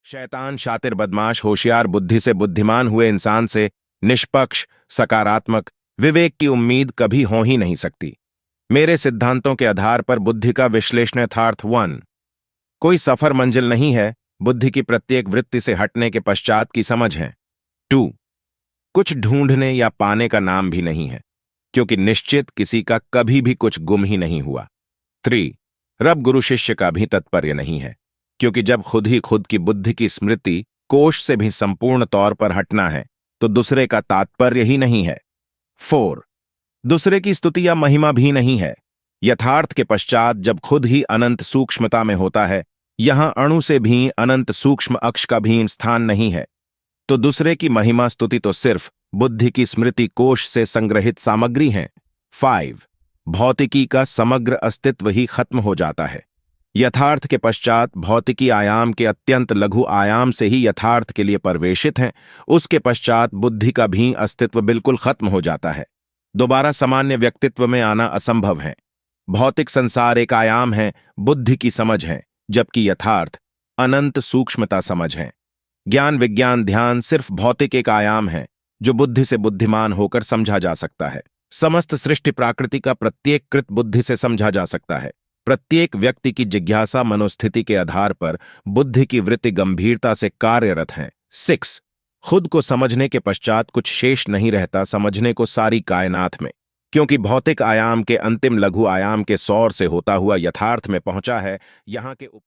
शैतान, शातिर, बदमाश, होशियार, बुद्धि से बुद्धिमान हुए इंसान से निष्पक्ष, सकारात्मक विवेक की उम्मीद कभी हो ही नहीं सकती। मेरे सिद्धांतों के आधार पर बुद्धि का विश्लेषण यथार्थ 1। कोई सफर मंजिल नहीं है, बुद्धि की प्रत्येक वृत्ति से हटने के पश्चात की समझ है। 2। कुछ ढूंढने या पाने का नाम भी नहीं है, क्योंकि निश्चित किसी का कभी भी कुछ गुम ही नहीं हुआ। 3। रब गुरु शिष्य का भी तात्पर्य नहीं है, क्योंकि जब खुद ही खुद की बुद्धि की स्मृति कोश से भी संपूर्ण तौर पर हटना है तो दूसरे का तात्पर्य ही नहीं है। 4। दूसरे की स्तुति या महिमा भी नहीं है। यथार्थ के पश्चात जब खुद ही अनंत सूक्ष्मता में होता है, यहां अणु से भी अनंत सूक्ष्म अक्ष का भी स्थान नहीं है, तो दूसरे की महिमा स्तुति तो सिर्फ बुद्धि की स्मृति कोश से संग्रहित सामग्री है। 5। भौतिकी का समग्र अस्तित्व ही खत्म हो जाता है। यथार्थ के पश्चात भौतिकी आयाम के अत्यंत लघु आयाम से ही यथार्थ के लिए प्रवेशित हैं, उसके पश्चात बुद्धि का भी अस्तित्व बिल्कुल खत्म हो जाता है। दोबारा सामान्य व्यक्तित्व में आना असंभव है। भौतिक संसार एक आयाम है, बुद्धि की समझ है, जबकि यथार्थ अनंत सूक्ष्मता समझ है। ज्ञान, विज्ञान, ध्यान सिर्फ भौतिक एक आयाम है जो बुद्धि से बुद्धिमान होकर समझा जा सकता है। समस्त सृष्टि प्रकृति का प्रत्येक कृत बुद्धि से समझा जा सकता है। प्रत्येक व्यक्ति की जिज्ञासा मनोस्थिति के आधार पर बुद्धि की वृत्ति गंभीरता से कार्यरत है। 6। खुद को समझने के पश्चात कुछ शेष नहीं रहता समझने को सारी कायनात में, क्योंकि भौतिक आयाम के अंतिम लघु आयाम के सौर से होता हुआ यथार्थ में पहुंचा है। यहाँ के